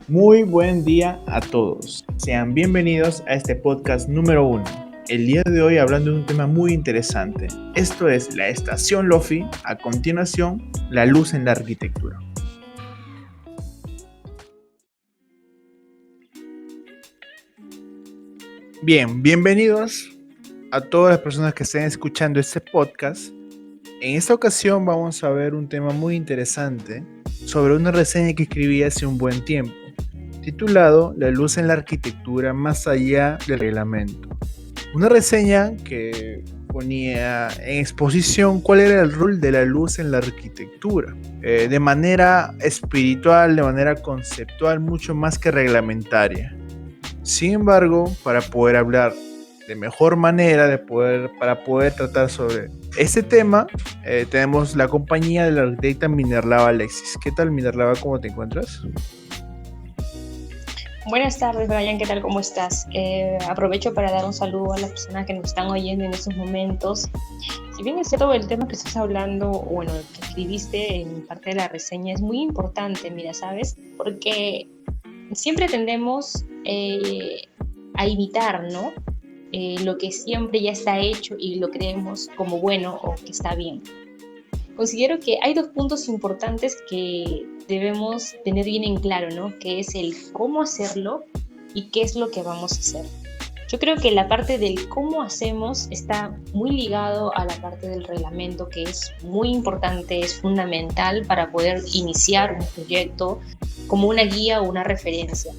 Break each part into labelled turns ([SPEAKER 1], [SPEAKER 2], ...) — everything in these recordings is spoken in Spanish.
[SPEAKER 1] Muy buen día a todos. Sean bienvenidos a este podcast número 1. El día de hoy hablando de un tema muy interesante. Esto es la estación LOFI, a continuación, la luz en la arquitectura. Bien, bienvenidos a todas las personas que estén escuchando este podcast. En esta ocasión vamos a ver un tema muy interesante sobre una reseña que escribí hace un buen tiempo, titulado La luz en la arquitectura más allá del reglamento. Una reseña que ponía en exposición cuál era el rol de la luz en la arquitectura, de manera espiritual, de manera conceptual, mucho más que reglamentaria. Sin embargo, para poder hablar de mejor manera, para poder tratar sobre este tema, tenemos la compañía de la arquitecta Minerlava Alexis. ¿Qué tal, Minerlava? ¿Cómo te encuentras?
[SPEAKER 2] Buenas tardes, Brian, ¿qué tal? ¿Cómo estás? Aprovecho para dar un saludo a las personas que nos están oyendo en estos momentos. Si bien es cierto, el tema que estás hablando, bueno, que escribiste en parte de la reseña es muy importante, mira, ¿sabes? Porque siempre tendemos a imitar, ¿no? Lo que siempre ya está hecho y lo creemos como bueno o que está bien. Considero que hay dos puntos importantes que debemos tener bien en claro, ¿no? Que es el cómo hacerlo y qué es lo que vamos a hacer. Yo creo que la parte del cómo hacemos está muy ligado a la parte del reglamento, que es muy importante, es fundamental para poder iniciar un proyecto como una guía o una referencia.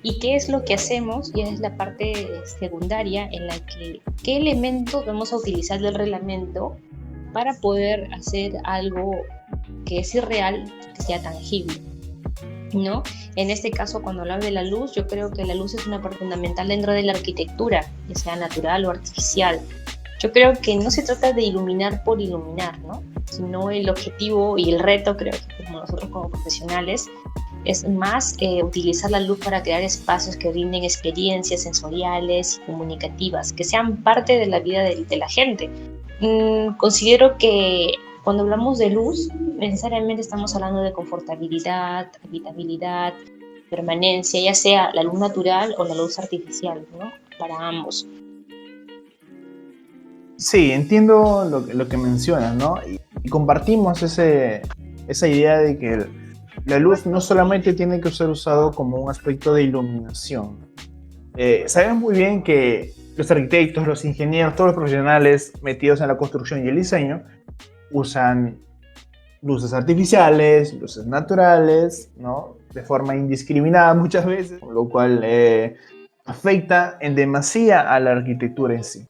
[SPEAKER 2] ¿Y qué es lo que hacemos? Ya es la parte secundaria en la que qué elementos vamos a utilizar del reglamento para poder hacer algo que es irreal, que sea tangible, ¿no? En este caso, cuando hablo de la luz, yo creo que la luz es una parte fundamental dentro de la arquitectura, ya sea natural o artificial. Yo creo que no se trata de iluminar por iluminar, ¿no? Sino el objetivo y el reto, creo que como nosotros como profesionales, es más utilizar la luz para crear espacios que brinden experiencias sensoriales y comunicativas, que sean parte de la vida de la gente. Considero que cuando hablamos de luz, necesariamente estamos hablando de confortabilidad, habitabilidad, permanencia, ya sea la luz natural o la luz artificial, ¿no? Para ambos.
[SPEAKER 1] Sí, entiendo lo que mencionas, ¿no? Y compartimos esa idea de que la luz no solamente tiene que ser usado como un aspecto de iluminación. Sabemos muy bien que los arquitectos, los ingenieros, todos los profesionales metidos en la construcción y el diseño usan luces artificiales, luces naturales, ¿no? De forma indiscriminada muchas veces, lo cual afecta en demasía a la arquitectura en sí.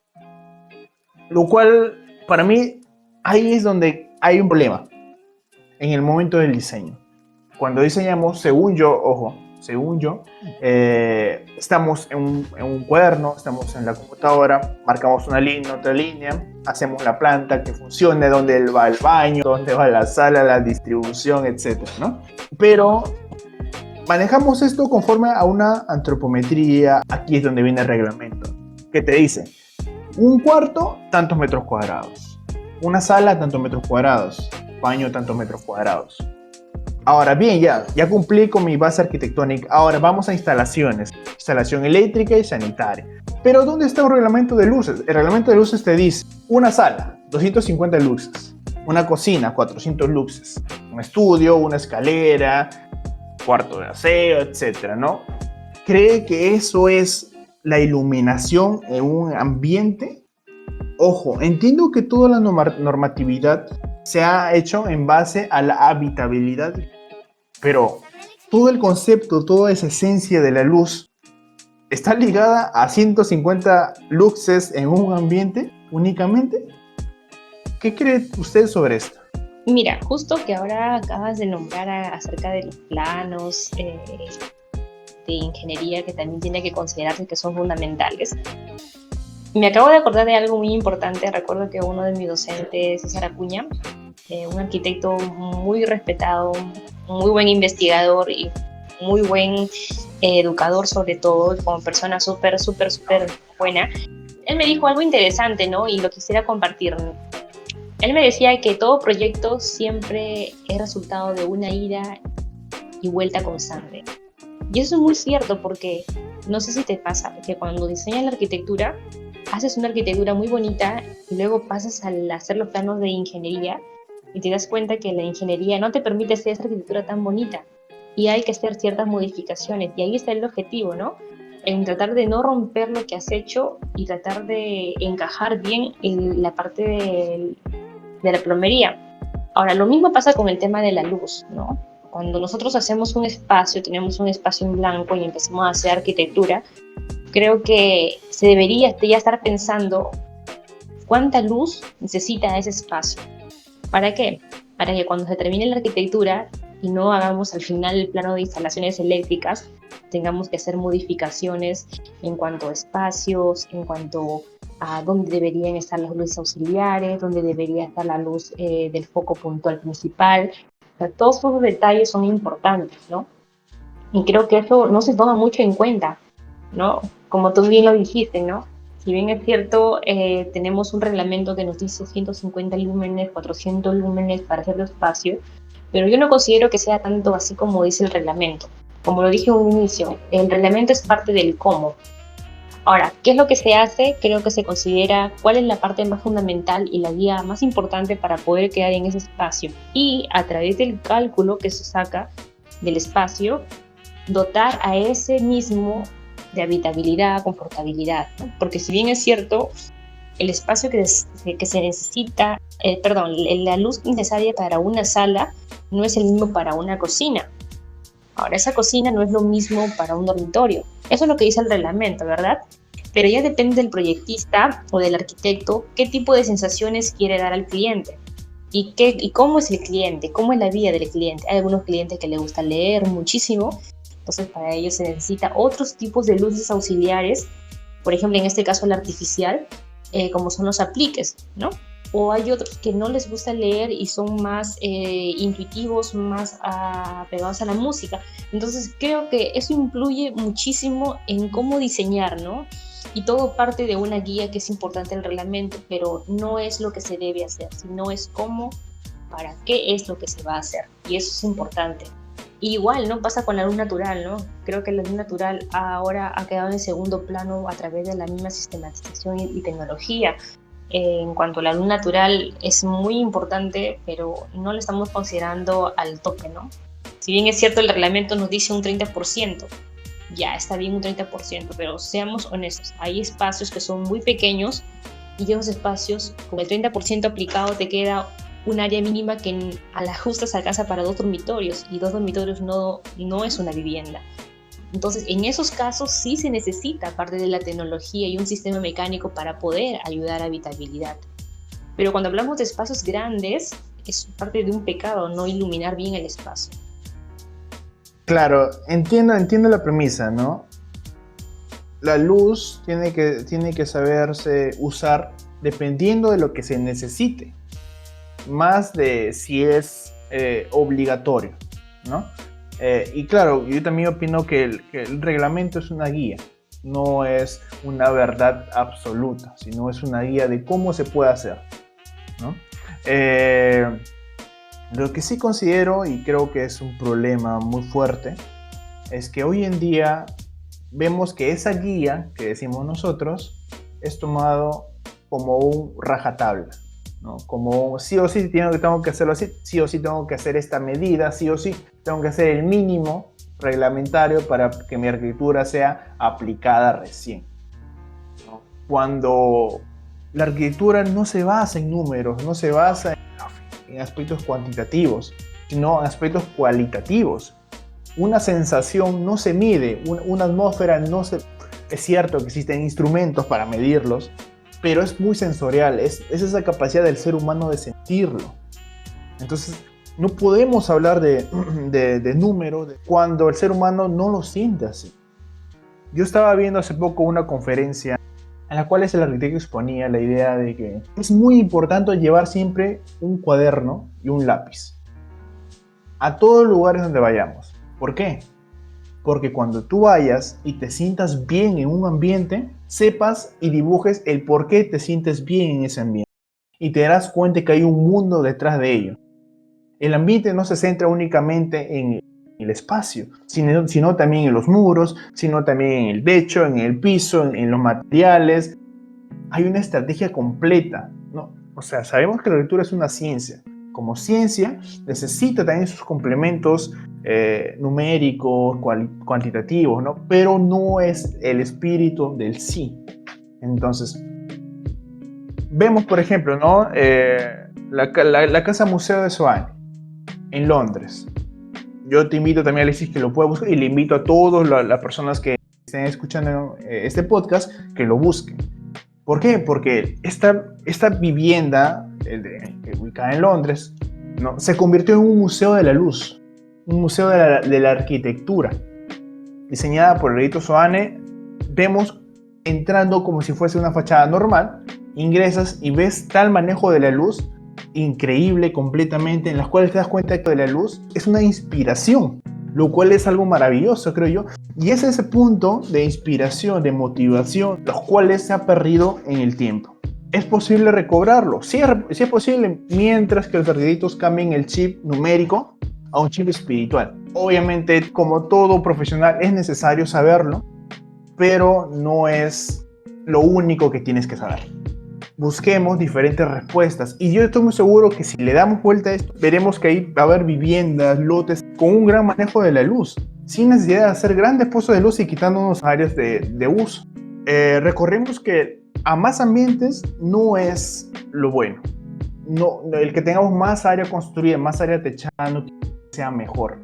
[SPEAKER 1] Lo cual, para mí, ahí es donde hay un problema, en el momento del diseño. Cuando diseñamos, según yo, estamos en un cuaderno, estamos en la computadora, marcamos una línea, otra línea, hacemos la planta que funcione, dónde va el baño, dónde va la sala, la distribución, etc., ¿no? Pero manejamos esto conforme a una antropometría. Aquí es donde viene el reglamento, que te dice, un cuarto, tantos metros cuadrados, una sala, tantos metros cuadrados, baño, tantos metros cuadrados. Ahora bien, ya cumplí con mi base arquitectónica. Ahora vamos a instalaciones. Instalación eléctrica y sanitaria. Pero ¿dónde está un reglamento de luces? El reglamento de luces te dice una sala, 250 luces. Una cocina, 400 luces. Un estudio, una escalera, cuarto de aseo, etc., ¿no? ¿Cree que eso es la iluminación en un ambiente? Ojo, entiendo que toda la normatividad se ha hecho en base a la habitabilidad, pero todo el concepto, toda esa esencia de la luz está ligada a 150 luxes en un ambiente únicamente. ¿Qué cree usted sobre esto?
[SPEAKER 2] Mira, justo que ahora acabas de nombrar acerca de los planos de ingeniería que también tiene que considerarse que son fundamentales. Me acabo de acordar de algo muy importante. Recuerdo que uno de mis docentes, César Acuña, un arquitecto muy respetado, muy buen investigador y muy buen educador sobre todo, como persona súper buena, él me dijo algo interesante, ¿no? Y lo quisiera compartir. Él me decía que todo proyecto siempre es resultado de una ida y vuelta constante. Y eso es muy cierto porque no sé si te pasa que cuando diseñas la arquitectura, haces una arquitectura muy bonita y luego pasas al hacer los planos de ingeniería y te das cuenta que la ingeniería no te permite hacer esa arquitectura tan bonita y hay que hacer ciertas modificaciones y ahí está el objetivo, ¿no? En tratar de no romper lo que has hecho y tratar de encajar bien en la parte de la plomería. Ahora, lo mismo pasa con el tema de la luz, ¿no? Cuando nosotros hacemos un espacio, tenemos un espacio en blanco y empezamos a hacer arquitectura, creo que se debería ya estar pensando cuánta luz necesita ese espacio. ¿Para qué? Para que cuando se termine la arquitectura y no hagamos al final el plano de instalaciones eléctricas, tengamos que hacer modificaciones en cuanto a espacios, en cuanto a dónde deberían estar las luces auxiliares, dónde debería estar la luz del foco puntual principal. O sea, todos esos detalles son importantes, ¿no? Y creo que eso no se toma mucho en cuenta, ¿no? Como tú bien lo dijiste, ¿no? Si bien es cierto, tenemos un reglamento que nos dice 150 lúmenes, 400 lúmenes para hacer espacio, pero yo no considero que sea tanto así como dice el reglamento. Como lo dije en un inicio, el reglamento es parte del cómo. Ahora, ¿qué es lo que se hace? Creo que se considera cuál es la parte más fundamental y la guía más importante para poder quedar en ese espacio. Y a través del cálculo que se saca del espacio, dotar a ese mismo de habitabilidad, confortabilidad, ¿no? Porque si bien es cierto, el espacio que se necesita, la luz necesaria para una sala no es el mismo para una cocina. Ahora, esa cocina no es lo mismo para un dormitorio. Eso es lo que dice el reglamento, ¿verdad? Pero ya depende del proyectista o del arquitecto qué tipo de sensaciones quiere dar al cliente. Y cómo es el cliente, cómo es la vida del cliente. Hay algunos clientes que les gusta leer muchísimo, entonces para ellos se necesita otros tipos de luces auxiliares, por ejemplo en este caso la artificial, como son los apliques, ¿no? O hay otros que no les gusta leer y son más intuitivos, más apegados a la música. Entonces creo que eso influye muchísimo en cómo diseñar, ¿no? Y todo parte de una guía que es importante el reglamento, pero no es lo que se debe hacer, sino es cómo, para qué es lo que se va a hacer. Y eso es importante. Y igual, ¿no? Pasa con la luz natural, ¿no? Creo que la luz natural ahora ha quedado en segundo plano a través de la misma sistematización y tecnología. En cuanto a la luz natural es muy importante, pero no lo estamos considerando al tope, ¿no? Si bien es cierto el reglamento nos dice un 30%, ya está bien un 30%, pero seamos honestos, hay espacios que son muy pequeños y esos espacios con el 30% aplicado te queda un área mínima que a la justa se alcanza para 2 dormitorios y 2 dormitorios no es una vivienda. Entonces, en esos casos sí se necesita parte de la tecnología y un sistema mecánico para poder ayudar a habitabilidad. Pero cuando hablamos de espacios grandes, es parte de un pecado no iluminar bien el espacio.
[SPEAKER 1] Claro, entiendo la premisa, ¿no? La luz tiene que saberse usar dependiendo de lo que se necesite, más de si es obligatorio, ¿no? Y claro, yo también opino que el reglamento es una guía, no es una verdad absoluta, sino es una guía de cómo se puede hacer, ¿no? Lo que sí considero, y creo que es un problema muy fuerte, es que hoy en día vemos que esa guía que decimos nosotros es tomado como un rajatabla, ¿no? Como sí o sí tengo que hacerlo así, sí o sí tengo que hacer esta medida, sí o sí tengo que hacer el mínimo reglamentario para que mi arquitectura sea aplicada recién, ¿no? Cuando la arquitectura no se basa en números, no se basa en aspectos cuantitativos, sino en aspectos cualitativos. Una sensación no se mide, una atmósfera no se... Es cierto que existen instrumentos para medirlos, pero es muy sensorial, es esa capacidad del ser humano de sentirlo. Entonces, no podemos hablar de números cuando el ser humano no lo siente así. Yo estaba viendo hace poco una conferencia en la cual el arquitecto exponía la idea de que es muy importante llevar siempre un cuaderno y un lápiz a todos los lugares donde vayamos. ¿Por qué? Porque cuando tú vayas y te sientas bien en un ambiente, sepas y dibujes el por qué te sientes bien en ese ambiente. Y te darás cuenta que hay un mundo detrás de ello. El ambiente no se centra únicamente en el espacio, sino también en los muros, sino también en el techo, en el piso, en los materiales. Hay una estrategia completa, ¿no? O sea, sabemos que la arquitectura es una ciencia. Como ciencia, necesita también sus complementos numéricos, cuantitativos, ¿no? Pero no es el espíritu del sí. Entonces, vemos, por ejemplo, ¿no? La Casa Museo de Soane, en Londres. Yo te invito también, Alexis, que lo pueda buscar, y le invito a todas las personas que estén escuchando este podcast que lo busquen. ¿Por qué? Porque esta vivienda ubicada en Londres, ¿no? Se convirtió en un museo de la luz, un museo de la arquitectura. Diseñada por Edito Soane, vemos entrando como si fuese una fachada normal, ingresas y ves tal manejo de la luz increíble completamente, en las cuales te das cuenta que la luz es una inspiración, lo cual es algo maravilloso, creo yo, y es ese punto de inspiración, de motivación, los cuales se ha perdido en el tiempo. ¿Es posible recobrarlo? Sí es posible, mientras que los arquitectos cambien el chip numérico a un chip espiritual. Obviamente, como todo profesional, es necesario saberlo, pero no es lo único que tienes que saber. Busquemos diferentes respuestas, y yo estoy muy seguro que si le damos vuelta a esto, veremos que ahí va a haber viviendas, lotes con un gran manejo de la luz, sin necesidad de hacer grandes pozos de luz y quitándonos áreas de uso. Recorrimos que a más ambientes no es lo bueno. No, el que tengamos más área construida, más área techada, no sea mejor.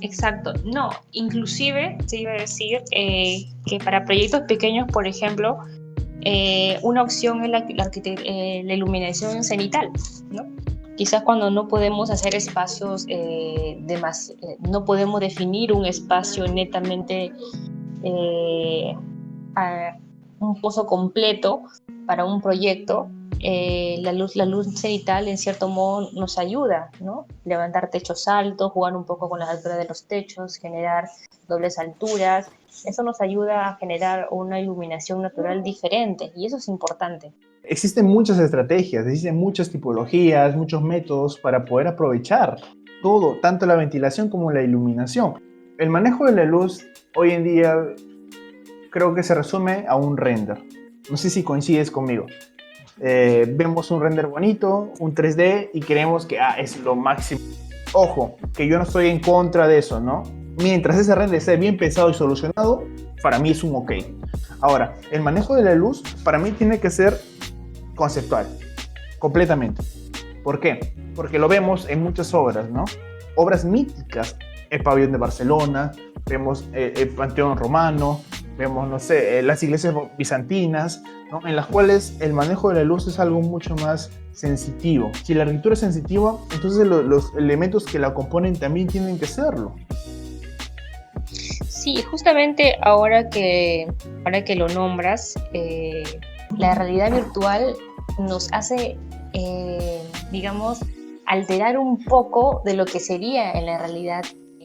[SPEAKER 2] Exacto, no, inclusive se iba a decir que para proyectos pequeños, por ejemplo, una opción es la iluminación cenital, ¿no? Quizás cuando no podemos hacer espacios, no podemos definir un espacio netamente, un pozo completo para un proyecto, la luz cenital en cierto modo nos ayuda, ¿no? Levantar techos altos, jugar un poco con las alturas de los techos, generar dobles alturas. Eso nos ayuda a generar una iluminación natural diferente, y eso es importante.
[SPEAKER 1] Existen muchas estrategias, existen muchas tipologías, muchos métodos para poder aprovechar todo, tanto la ventilación como la iluminación. El manejo de la luz hoy en día creo que se resume a un render. No sé si coincides conmigo. Vemos un render bonito, un 3D, y creemos que es lo máximo. Ojo, que yo no estoy en contra de eso, ¿no? Mientras ese render esté bien pensado y solucionado, para mí es un ok. Ahora, el manejo de la luz para mí tiene que ser conceptual, completamente. ¿Por qué? Porque lo vemos en muchas obras, ¿no? Obras míticas, el Pabellón de Barcelona, vemos el Panteón Romano, vemos, no sé, las iglesias bizantinas, ¿no? En las cuales el manejo de la luz es algo mucho más sensitivo. Si la arquitectura es sensitiva, entonces los elementos que la componen también tienen que serlo.
[SPEAKER 2] Sí, justamente ahora que lo nombras, la realidad virtual nos hace, digamos, alterar un poco de lo que sería en la realidad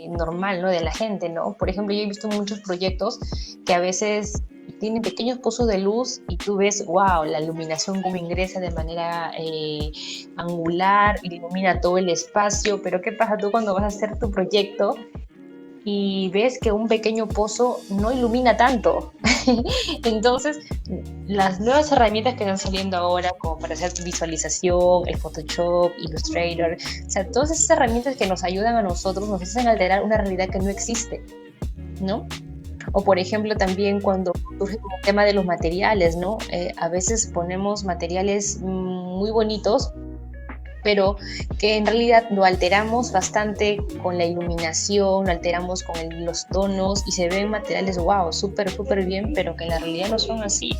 [SPEAKER 2] normal, ¿no? De la gente, ¿no? Por ejemplo, yo he visto muchos proyectos que a veces tienen pequeños pozos de luz y tú ves, wow, la iluminación como ingresa de manera angular, ilumina todo el espacio, pero ¿qué pasa tú cuando vas a hacer tu proyecto y ves que un pequeño pozo no ilumina tanto? Entonces, las nuevas herramientas que están saliendo ahora, como para hacer visualización, el Photoshop, Illustrator, o sea, todas esas herramientas que nos ayudan a nosotros, nos hacen alterar una realidad que no existe, ¿no? O por ejemplo también cuando surge el tema de los materiales, ¿no? A veces ponemos materiales muy bonitos, pero que en realidad lo alteramos bastante con la iluminación, lo alteramos con los tonos y se ven materiales, wow, súper bien, pero que en la realidad no son así.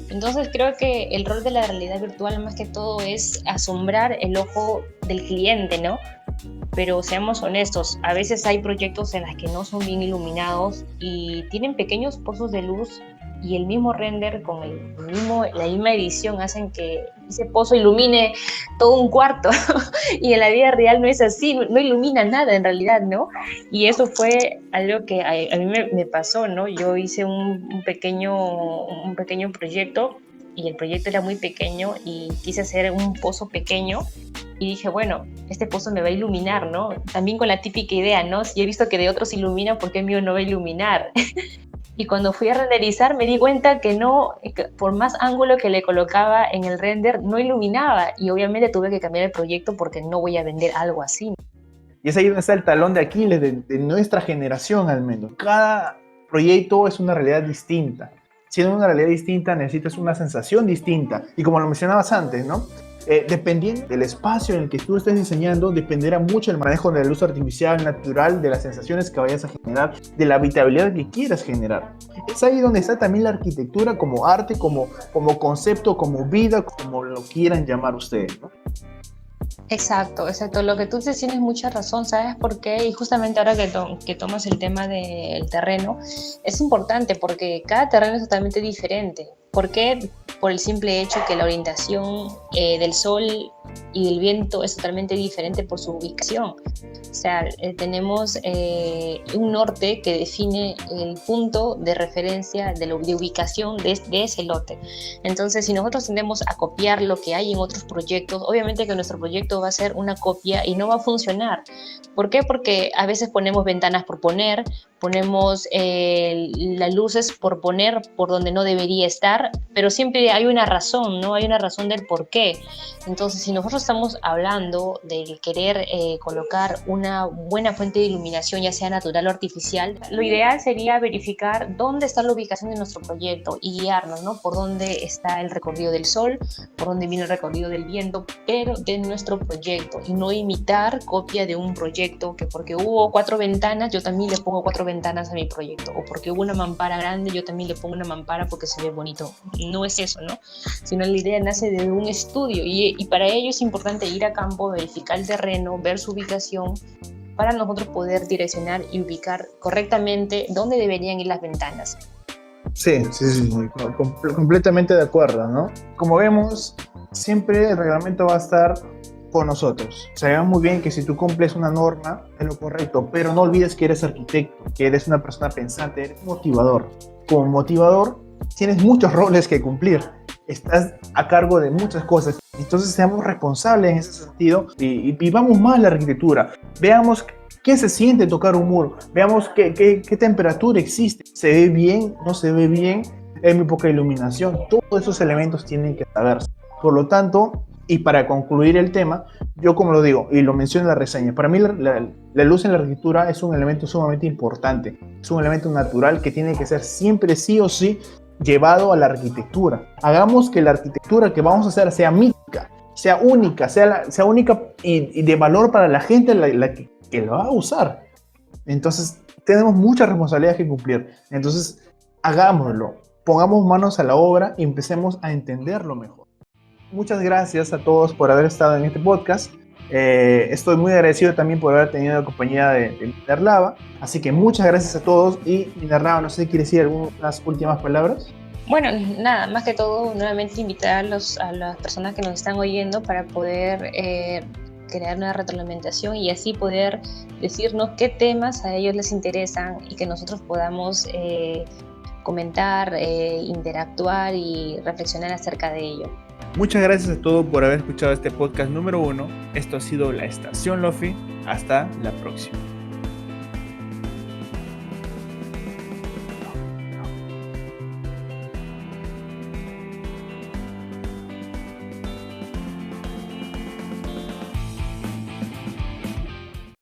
[SPEAKER 2] Entonces creo que el rol de la realidad virtual más que todo es asombrar el ojo del cliente, ¿no? Pero seamos honestos, a veces hay proyectos en los que no son bien iluminados y tienen pequeños pozos de luz, y el mismo render con la misma edición hacen que ese pozo ilumine todo un cuarto y en la vida real no es así, no ilumina nada en realidad, ¿no? Y eso fue algo que a mí me pasó, ¿no? Yo hice un pequeño proyecto, y el proyecto era muy pequeño y quise hacer un pozo pequeño, y dije, bueno, este pozo me va a iluminar, ¿no? También con la típica idea, ¿no? Si he visto que de otros ilumina, ¿por qué el mío no va a iluminar? Y cuando fui a renderizar me di cuenta que no, que por más ángulo que le colocaba en el render, no iluminaba. Y obviamente tuve que cambiar el proyecto porque no voy a vender algo así.
[SPEAKER 1] Y es ahí donde está el talón de Aquiles de nuestra generación al menos. Cada proyecto es una realidad distinta. Siendo una realidad distinta necesitas una sensación distinta. Y como lo mencionabas antes, ¿no? Dependiendo del espacio en el que tú estés diseñando, dependerá mucho el manejo de la luz artificial, natural, de las sensaciones que vayas a generar, de la habitabilidad que quieras generar. Es ahí donde está también la arquitectura como arte, como concepto, como vida, como lo quieran llamar ustedes, ¿no?
[SPEAKER 2] Exacto, exacto. Lo que tú dices tienes mucha razón, ¿sabes por qué? Y justamente ahora que tomas el tema del terreno, es importante porque cada terreno es totalmente diferente. ¿Por qué? Por el simple hecho que la orientación del sol y del viento es totalmente diferente por su ubicación. O sea, tenemos un norte que define el punto de referencia de ubicación de ese lote. Entonces, si nosotros tendemos a copiar lo que hay en otros proyectos, obviamente que nuestro proyecto va a ser una copia y no va a funcionar. ¿Por qué? Porque a veces ponemos ventanas por poner, ponemos las luces por poner por donde no debería estar, pero siempre hay una razón, ¿no? Hay una razón del por qué. Entonces, si nosotros estamos hablando de querer colocar una buena fuente de iluminación, ya sea natural o artificial, lo ideal sería verificar dónde está la ubicación de nuestro proyecto y guiarnos, ¿no? Por dónde está el recorrido del sol, por dónde viene el recorrido del viento, pero de nuestro proyecto, y no imitar copia de un proyecto que porque hubo 4 ventanas, yo también le pongo 4 ventanas a mi proyecto, o porque hubo una mampara grande, yo también le pongo una mampara porque se ve bonito. No es eso, ¿no? Sino la idea nace de un estudio y para ello es importante ir a campo, verificar el terreno, ver su ubicación, para nosotros poder direccionar y ubicar correctamente dónde deberían ir las ventanas.
[SPEAKER 1] Sí, completamente de acuerdo, ¿no? Como vemos, siempre el reglamento va a estar con nosotros. Sabemos muy bien que si tú cumples una norma, es lo correcto, pero no olvides que eres arquitecto, que eres una persona pensante, eres motivador. Como motivador, tienes muchos roles que cumplir. Estás a cargo de muchas cosas. Entonces, seamos responsables en ese sentido y vivamos más la arquitectura. Veamos qué se siente tocar un muro. Veamos qué temperatura existe. ¿Se ve bien? ¿No se ve bien? Hay muy poca iluminación. Todos esos elementos tienen que saberse. Por lo tanto, y para concluir el tema, yo como lo digo y lo menciono en la reseña, para mí la luz en la arquitectura es un elemento sumamente importante. Es un elemento natural que tiene que ser siempre sí o sí llevado a la arquitectura. Hagamos que la arquitectura que vamos a hacer sea mítica, sea única, sea única y de valor para la gente que lo va a usar. Entonces, tenemos muchas responsabilidades que cumplir. Entonces, hagámoslo, pongamos manos a la obra y empecemos a entenderlo mejor. Muchas gracias a todos por haber estado en este podcast. Estoy muy agradecido también por haber tenido la compañía de Minerlava. Así que muchas gracias a todos. Y Minerlava, no sé si quieres decir algunas últimas palabras.
[SPEAKER 2] Bueno, nada, más que todo, nuevamente invitar a las personas que nos están oyendo para poder crear una retroalimentación y así poder decirnos qué temas a ellos les interesan y que nosotros podamos comentar, interactuar y reflexionar acerca de ello.
[SPEAKER 1] Muchas gracias a todos por haber escuchado este podcast número 1. Esto ha sido La Estación Lofi. Hasta la próxima.